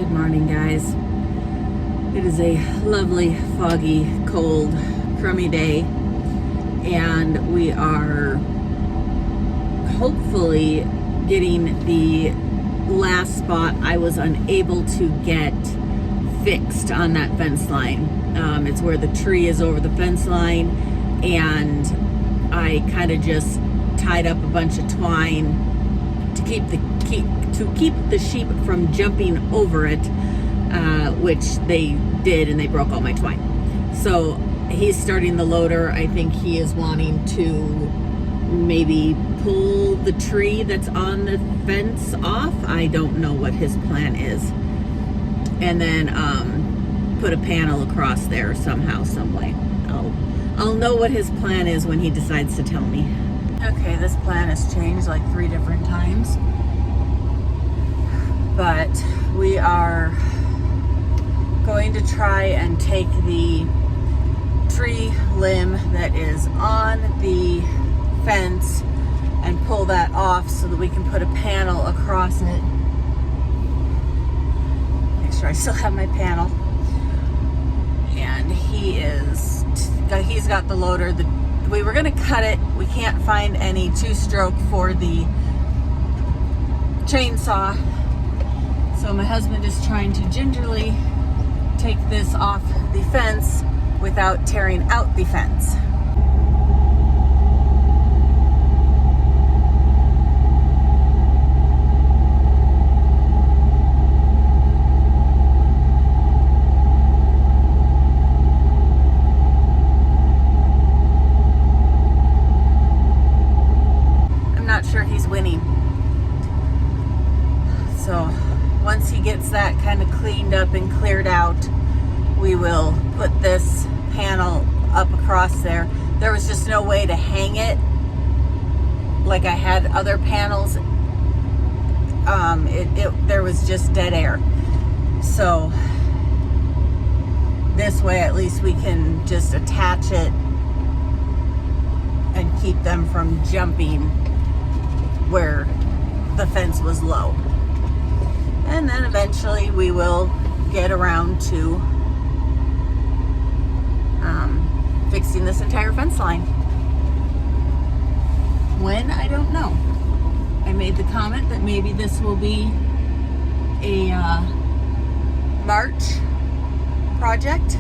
Good morning, guys. It is a lovely, foggy, cold, crummy day, and we are hopefully getting the last spot I was unable to get fixed on that fence line. It's where the tree is over the fence line, and I kind of just tied up a bunch of twine to keep the sheep from jumping over it, which they did, and they broke all my twine. So he's starting the loader. I think he is wanting to maybe pull the tree that's on the fence off. I don't know what his plan is. And then put a panel across there somehow, some way. I'll know what his plan is when he decides to tell me. Okay, this plan has changed like 3 different times, but we are going to try and take the tree limb that is on the fence and pull that off so that we can put a panel across it. Make sure I still have my panel. And he's got the loader. We were going to cut it. We can't find any 2-stroke for the chainsaw. So my husband is trying to gingerly take this off the fence without tearing out the fence. Sure he's winning. So once he gets that kind of cleaned up and cleared out, we will put this panel up across there. There was just no way to hang it like I had other panels. There was just dead air. So this way at least we can just attach it and keep them from jumping where the fence was low. And then eventually we will get around to fixing this entire fence line. When, I don't know. I made the comment that maybe this will be a March project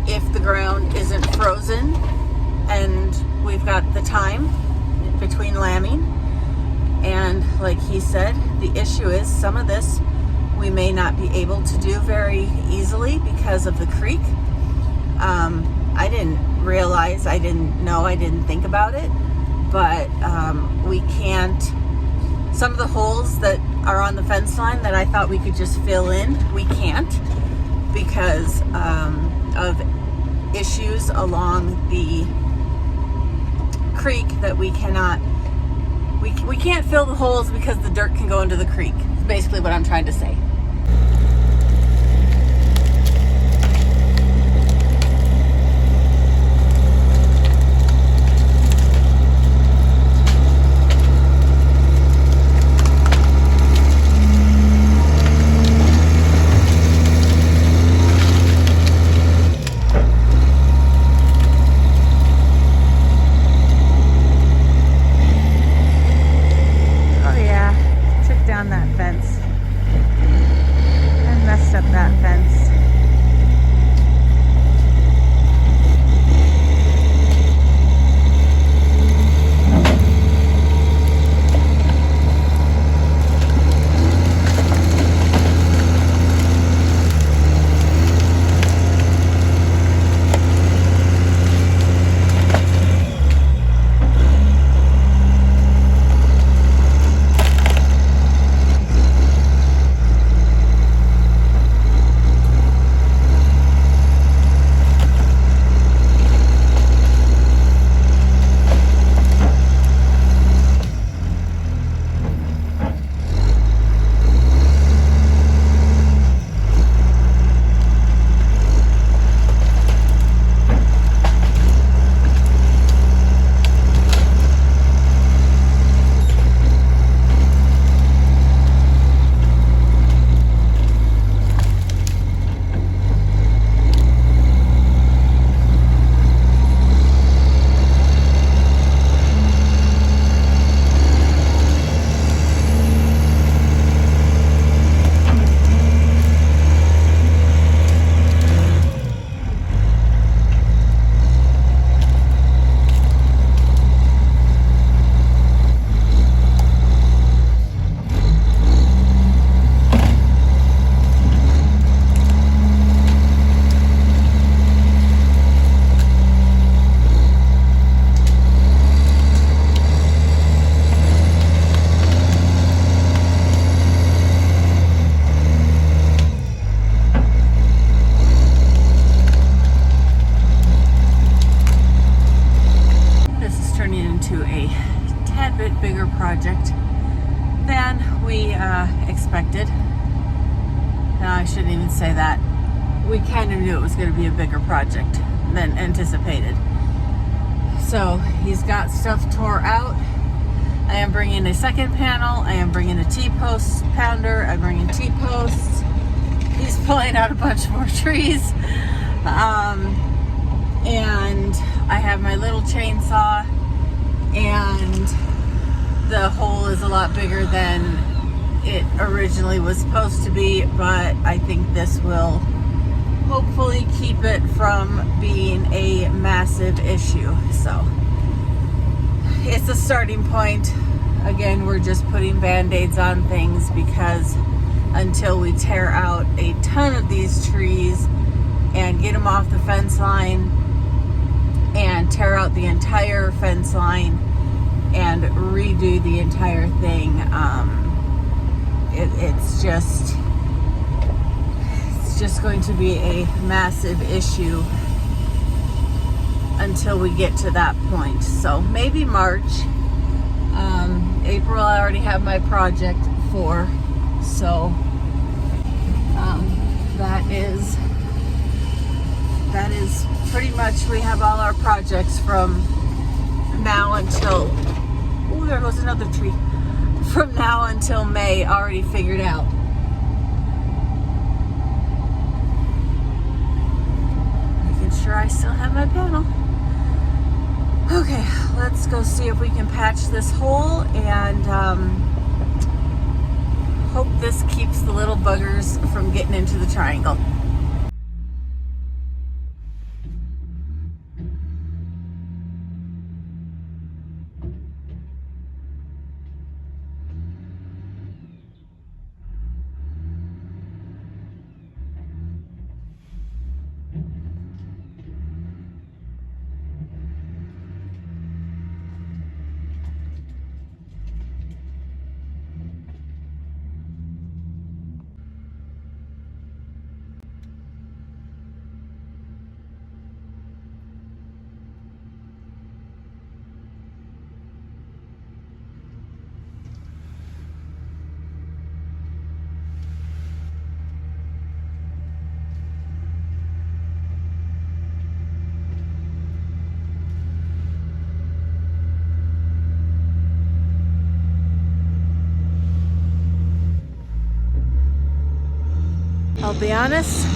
if the ground isn't frozen and we've got the time between lambing. And like he said, the issue is some of this we may not be able to do very easily because of the creek. I didn't realize, I didn't think about it, but we can't, some of the holes that are on the fence line that I thought we could just fill in, we can't because of issues along the creek that we cannot, we can't fill the holes because the dirt can go into the creek. It's basically what I'm trying to say. expected. No, I shouldn't even say that. We kind of knew it was going to be a bigger project than anticipated. So he's got stuff tore out. I am bringing a second panel. I am bringing a T-post pounder. I'm bringing T-posts. He's pulling out a bunch more trees. And I have my little chainsaw, and the hole is a lot bigger than it originally was supposed to be, but I think this will hopefully keep it from being a massive issue. So it's a starting point. Again, we're just putting band-aids on things, because until we tear out a ton of these trees and get them off the fence line and tear out the entire fence line and redo the entire thing, it's just going to be a massive issue until we get to that point. So maybe March. April I already have my project for, so that is pretty much, we have all our projects from now until, oh, there goes another tree, from now until May already figured out. Making sure I still have my panel. Okay, let's go see if we can patch this hole, and hope this keeps the little buggers from getting into the triangle. I'll be honest,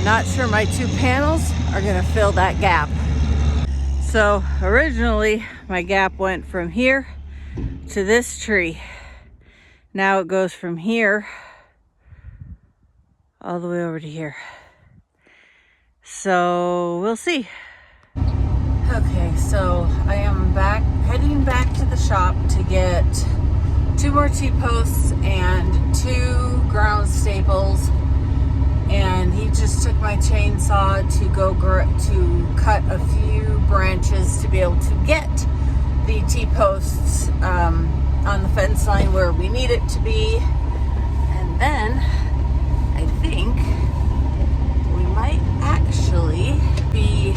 not sure my two panels are gonna fill that gap. So originally my gap went from here to this tree. Now it goes from here all the way over to here. So we'll see. Okay, so I am heading back to the shop to get 2 more T-posts and 2 ground staples. And he just took my chainsaw to cut a few branches to be able to get the T-posts on the fence line where we need it to be. And then I think we might actually be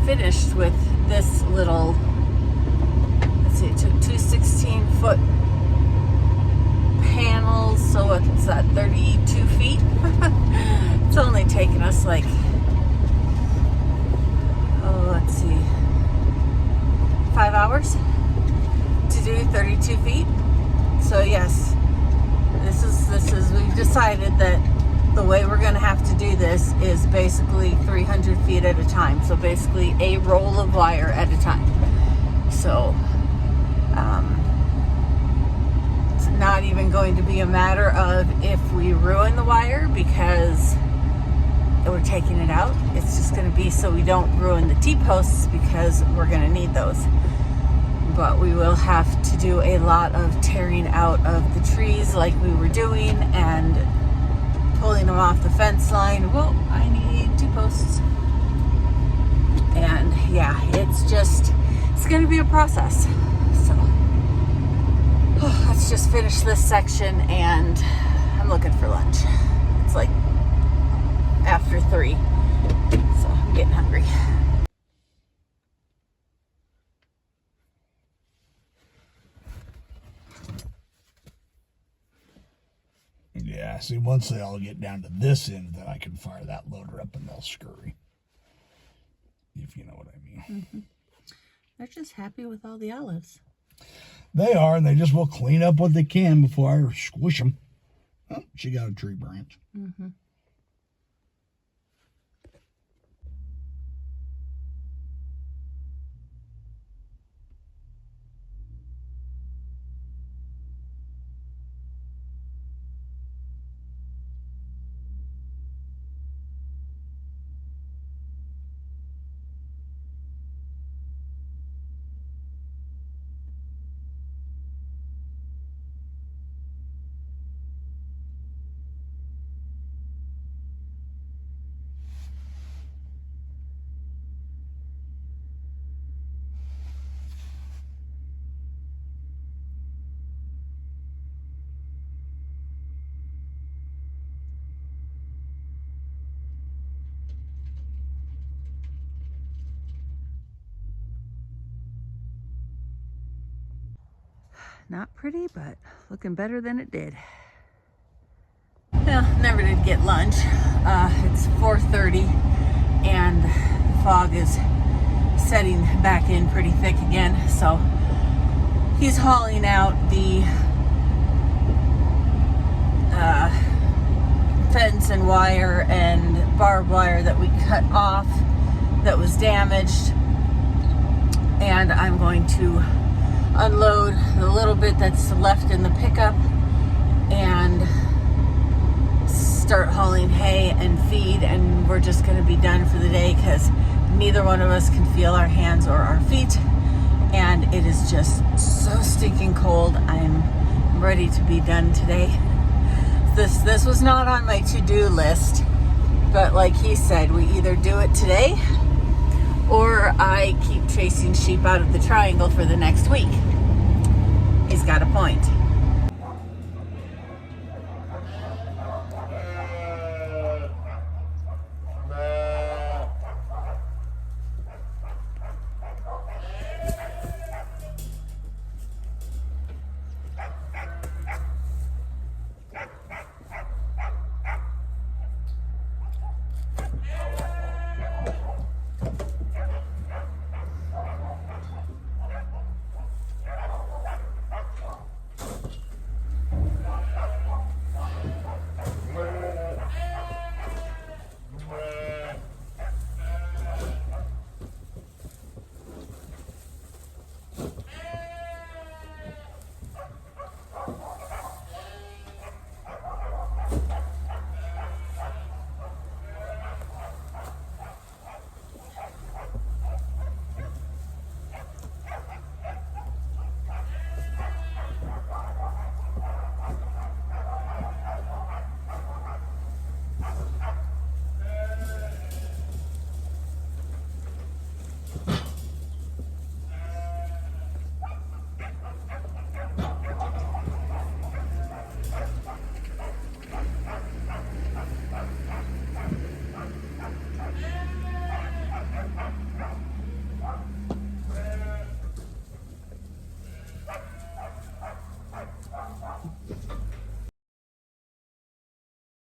finished with this little, let's see, it took 2 16-foot panels, so what's that, 32 feet? It's only taken us like, let's see, 5 hours to do 32 feet. So yes, this is we've decided that the way we're going to have to do this is basically 300 feet at a time. So basically a roll of wire at a time. So it's not even going to be a matter of if we ruin the wire because we're taking it out. It's just going to be so we don't ruin the T-posts because we're going to need those. But we will have to do a lot of tearing out of the trees like we were doing and pulling them off the fence line. Well, I need 2 posts. And yeah, it's going to be a process. So let's just finish this section, and I'm looking for lunch. It's like after 3, so I'm getting hungry. Yeah, see, once they all get down to this end, then I can fire that loader up and they'll scurry. If you know what I mean. Mm-hmm. They're just happy with all the olives. They are, and they just will clean up what they can before I squish them. Oh, she got a tree branch. Mm-hmm. Not pretty, but looking better than it did. Well, never did get lunch. It's 4:30 and the fog is setting back in pretty thick again. So he's hauling out the fence and wire and barbed wire that we cut off that was damaged. And I'm going to unload the little bit that's left in the pickup and start hauling hay and feed, and we're just going to be done for the day because neither one of us can feel our hands or our feet, and it is just so stinking cold. I'm ready to be done today. This was not on my to-do list, but like he said, we either do it today or I keep chasing sheep out of the triangle for the next week. He's got a point.